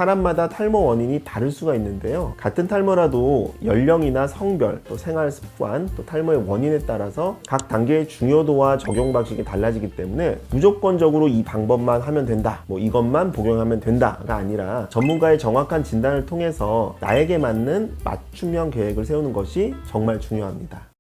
사람마다 탈모 원인이 다를 수가 있는데요. 같은 탈모라도 연령이나 성별, 또 생활 습관, 또 탈모의 원인에 따라서 각 단계의 중요도와 적용 방식이 달라지기 때문에 무조건적으로 이 방법만 하면 된다, 이것만 복용하면 된다가 아니라 전문가의 정확한 진단을 통해서 나에게 맞는 맞춤형 계획을 세우는 것이 정말 중요합니다.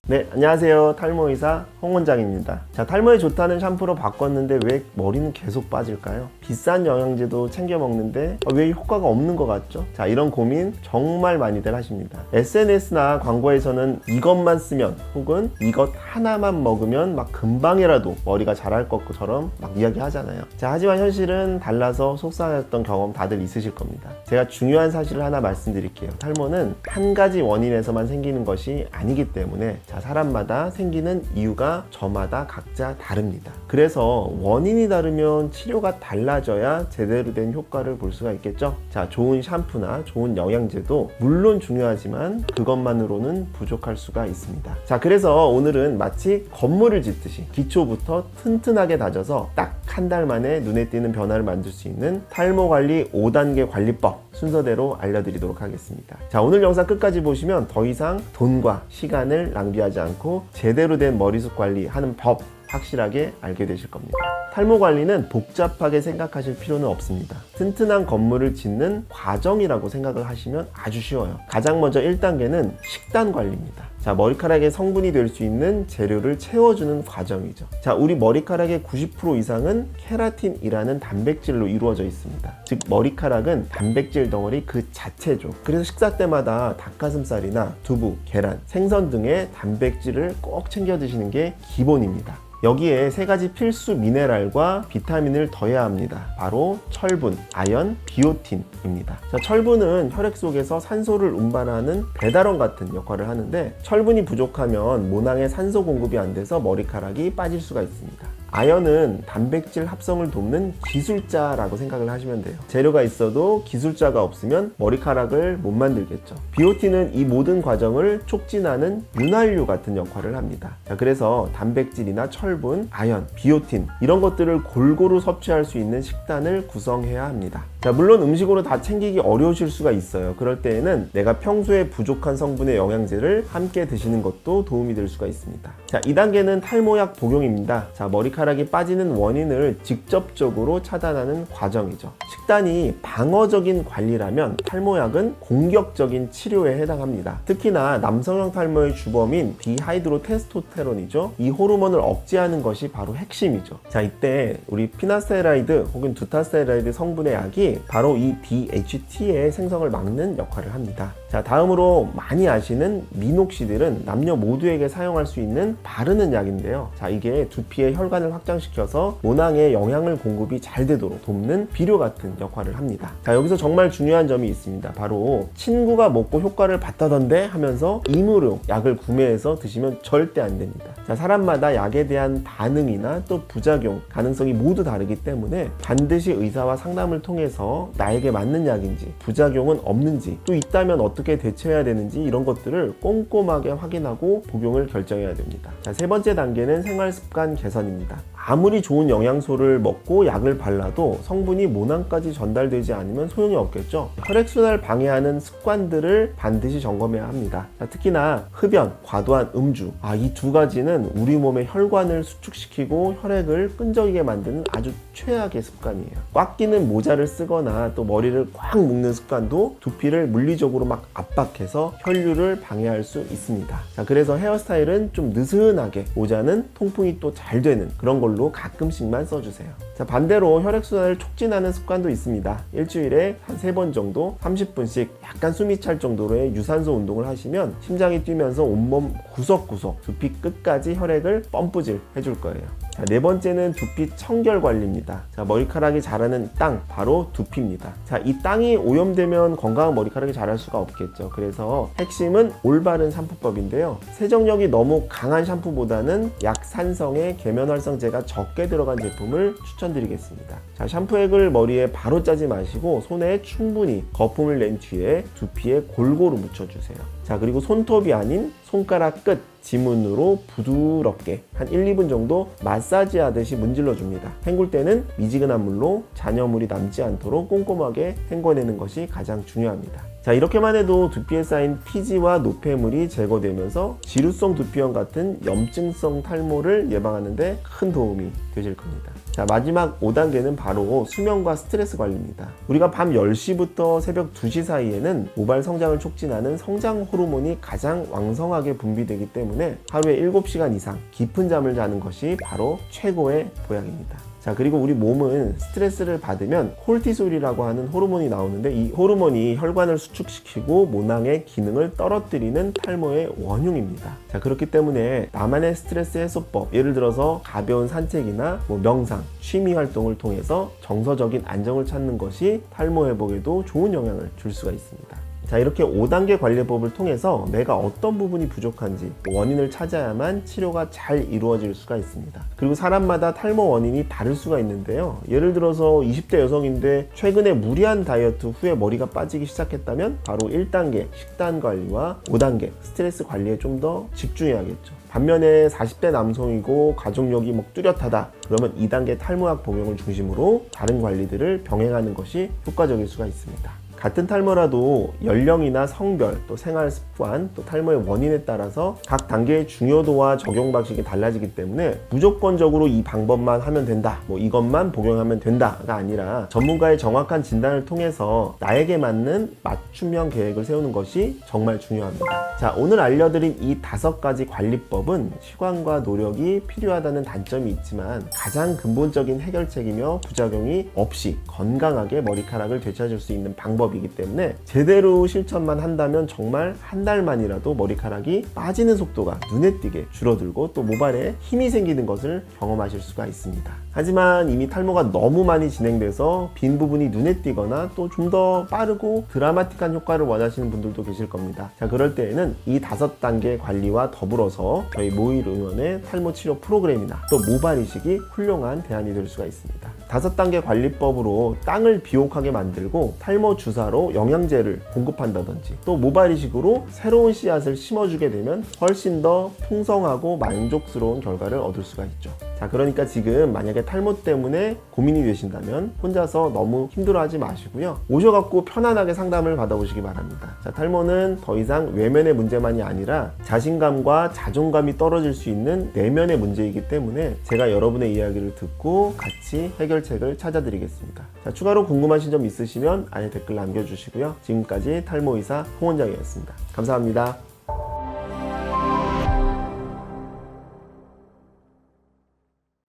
네, 안녕하세요. 탈모의사 홍 원장입니다. 자, 탈모에 좋다는 샴푸로 바꿨는데 왜 머리는 계속 빠질까요? 비싼 영양제도 챙겨 먹는데 왜 효과가 없는 것 같죠? 자, 이런 고민 정말 많이들 하십니다. SNS나 광고에서는 이것만 쓰면 혹은 이것 하나만 먹으면 막 금방이라도 머리가 자랄 것처럼 막 이야기하잖아요. 자, 하지만 현실은 달라서 속상했던 경험 다들 있으실 겁니다. 제가 중요한 사실을 하나 말씀드릴게요. 탈모는 한 가지 원인에서만 생기는 것이 아니기 때문에 사람마다 생기는 이유가 저마다 각자 다릅니다. 그래서 원인이 다르면 치료가 달라져야 제대로 된 효과를 볼 수가 있겠죠. 자, 좋은 샴푸나 좋은 영양제도 물론 중요하지만 그것만으로는 부족할 수가 있습니다. 자, 그래서 오늘은 마치 건물을 짓듯이 기초부터 튼튼하게 다져서 딱 한 달 만에 눈에 띄는 변화를 만들 수 있는 탈모 관리 5단계 관리법 순서대로 알려드리도록 하겠습니다. 자, 오늘 영상 끝까지 보시면 더 이상 돈과 시간을 낭비하지 않고 제대로 된 머리숱 관리하는 법 확실하게 알게 되실 겁니다. 탈모 관리는 복잡하게 생각하실 필요는 없습니다. 튼튼한 건물을 짓는 과정이라고 생각을 하시면 아주 쉬워요. 가장 먼저 1단계는 식단 관리입니다. 자, 머리카락에 성분이 될 수 있는 재료를 채워주는 과정이죠. 자, 우리 머리카락의 90% 이상은 케라틴이라는 단백질로 이루어져 있습니다. 즉, 머리카락은 단백질 덩어리 그 자체죠. 그래서 식사 때마다 닭가슴살이나 두부, 계란, 생선 등의 단백질을 꼭 챙겨 드시는 게 기본입니다. 여기에 세 가지 필수 미네랄과 비타민을 더해야 합니다. 바로 철분, 아연, 비오틴입니다. 자, 철분은 혈액 속에서 산소를 운반하는 배달원 같은 역할을 하는데 철분이 부족하면 모낭에 산소 공급이 안 돼서 머리카락이 빠질 수가 있습니다. 아연은 단백질 합성을 돕는 기술자라고 생각을 하시면 돼요. 재료가 있어도 기술자가 없으면 머리카락을 못 만들겠죠. 비오틴은 이 모든 과정을 촉진하는 윤활유 같은 역할을 합니다. 자, 그래서 단백질이나 철분, 아연, 비오틴 이런 것들을 골고루 섭취할 수 있는 식단을 구성해야 합니다. 자, 물론 음식으로 다 챙기기 어려우실 수가 있어요. 그럴 때에는 내가 평소에 부족한 성분의 영양제를 함께 드시는 것도 도움이 될 수가 있습니다. 자, 2단계는 탈모약 복용입니다. 자, 머리카락이 빠지는 원인을 직접적으로 차단하는 과정이죠. 식단이 방어적인 관리라면 탈모약은 공격적인 치료에 해당합니다. 특히나 남성형 탈모의 주범인 디하이드로테스토스테론이죠. 이 호르몬을 억제하는 것이 바로 핵심이죠. 자, 이때 우리 피나스테라이드 혹은 두타스테라이드 성분의 약이 바로 이 DHT의 생성을 막는 역할을 합니다. 자, 다음으로 많이 아시는 미녹시딜은 남녀 모두에게 사용할 수 있는 바르는 약인데요. 자, 이게 두피의 혈관을 확장시켜서 모낭에 영양을 공급이 잘 되도록 돕는 비료 같은 역할을 합니다. 자, 여기서 정말 중요한 점이 있습니다. 바로 친구가 먹고 효과를 봤다던데 하면서 임의로 약을 구매해서 드시면 절대 안 됩니다. 자, 사람마다 약에 대한 반응이나 또 부작용 가능성이 모두 다르기 때문에 반드시 의사와 상담을 통해서 나에게 맞는 약인지 부작용은 없는지 또 있다면 어떻게 대처해야 되는지 이런 것들을 꼼꼼하게 확인하고 복용을 결정해야 됩니다. 자, 세 번째 단계는 생활습관 개선입니다. 아무리 좋은 영양소를 먹고 약을 발라도 성분이 모낭까지 전달되지 않으면 소용이 없겠죠. 혈액순환을 방해하는 습관들을 반드시 점검해야 합니다. 자, 특히나 흡연, 과도한 음주 이 두 가지는 우리 몸의 혈관을 수축시키고 혈액을 끈적이게 만드는 아주 최악의 습관이에요. 꽉 끼는 모자를 쓰거나 또 머리를 꽉 묶는 습관도 두피를 물리적으로 막 압박해서 혈류를 방해할 수 있습니다. 자, 그래서 헤어스타일은 좀 느슨하게, 모자는 통풍이 또 잘 되는 그런 걸로 가끔씩만 써주세요. 자, 반대로 혈액순환을 촉진하는 습관도 있습니다. 일주일에 한 3번 정도 30분씩 약간 숨이 찰 정도로의 유산소 운동을 하시면 심장이 뛰면서 온몸 구석구석 두피 끝까지 혈액을 펌프질 해줄 거예요. 자, 네 번째는 두피 청결 관리입니다. 자, 머리카락이 자라는 땅, 바로 두피입니다. 자, 이 땅이 오염되면 건강한 머리카락이 자랄 수가 없겠죠. 그래서 핵심은 올바른 샴푸법인데요. 세정력이 너무 강한 샴푸보다는 약산성의 계면활성제가 적게 들어간 제품을 추천드리겠습니다. 자, 샴푸액을 머리에 바로 짜지 마시고 손에 충분히 거품을 낸 뒤에 두피에 골고루 묻혀주세요. 자, 그리고 손톱이 아닌 손가락 끝, 지문으로 부드럽게 한 1, 2분 정도 마사지 하듯이 문질러 줍니다. 헹굴 때는 미지근한 물로 잔여물이 남지 않도록 꼼꼼하게 헹궈내는 것이 가장 중요합니다. 자, 이렇게만 해도 두피에 쌓인 피지와 노폐물이 제거되면서 지루성 두피염 같은 염증성 탈모를 예방하는 데 큰 도움이 되실 겁니다. 자, 마지막 5단계는 바로 수면과 스트레스 관리입니다. 우리가 밤 10시부터 새벽 2시 사이에는 모발 성장을 촉진하는 성장 호르몬이 가장 왕성하게 분비되기 때문에 하루에 7시간 이상 깊은 잠을 자는 것이 바로 최고의 보약입니다. 자, 그리고 우리 몸은 스트레스를 받으면 콜티솔이라고 하는 호르몬이 나오는데 이 호르몬이 혈관을 수축시키고 모낭의 기능을 떨어뜨리는 탈모의 원흉입니다. 자, 그렇기 때문에 나만의 스트레스 해소법, 예를 들어서 가벼운 산책이나 명상, 취미 활동을 통해서 정서적인 안정을 찾는 것이 탈모 회복에도 좋은 영향을 줄 수가 있습니다. 자, 이렇게 5단계 관리법을 통해서 내가 어떤 부분이 부족한지 원인을 찾아야만 치료가 잘 이루어질 수가 있습니다. 그리고 사람마다 탈모 원인이 다를 수가 있는데요. 예를 들어서 20대 여성인데 최근에 무리한 다이어트 후에 머리가 빠지기 시작했다면 바로 1단계 식단 관리와 5단계 스트레스 관리에 좀 더 집중해야겠죠. 반면에 40대 남성이고 가족력이 뚜렷하다, 그러면 2단계 탈모약 복용을 중심으로 다른 관리들을 병행하는 것이 효과적일 수가 있습니다. 같은 탈모라도 연령이나 성별, 또 생활 습관, 또 탈모의 원인에 따라서 각 단계의 중요도와 적용 방식이 달라지기 때문에 무조건적으로 이 방법만 하면 된다, 이것만 복용하면 된다가 아니라 전문가의 정확한 진단을 통해서 나에게 맞는 맞춤형 계획을 세우는 것이 정말 중요합니다. 자, 오늘 알려드린 이 5가지 관리법은 시간과 노력이 필요하다는 단점이 있지만 가장 근본적인 해결책이며 부작용이 없이 건강하게 머리카락을 되찾을 수 있는 방법이기 때문에 제대로 실천만 한다면 정말 한 달만이라도 머리카락이 빠지는 속도가 눈에 띄게 줄어들고 또 모발에 힘이 생기는 것을 경험하실 수가 있습니다. 하지만 이미 탈모가 너무 많이 진행돼서 빈 부분이 눈에 띄거나 또 좀 더 빠르고 드라마틱한 효과를 원하시는 분들도 계실 겁니다. 자, 그럴 때에는 이 5단계 관리와 더불어서 저희 모일 의원의 탈모 치료 프로그램이나 또 모발 이식이 훌륭한 대안이 될 수가 있습니다. 5단계 관리법으로 땅을 비옥하게 만들고 탈모 주사로 영양제를 공급한다든지 또 모발 이식으로 새로운 씨앗을 심어주게 되면 훨씬 더 풍성하고 만족스러운 결과를 얻을 수가 있죠. 자, 그러니까 지금 만약에 탈모 때문에 고민이 되신다면 혼자서 너무 힘들어하지 마시고요. 오셔갖고 편안하게 상담을 받아보시기 바랍니다. 자, 탈모는 더 이상 외면의 문제만이 아니라 자신감과 자존감이 떨어질 수 있는 내면의 문제이기 때문에 제가 여러분의 이야기를 듣고 같이 해결책을 찾아드리겠습니다. 자, 추가로 궁금하신 점 있으시면 아래 댓글 남겨주시고요. 지금까지 탈모의사 홍원장이었습니다. 감사합니다.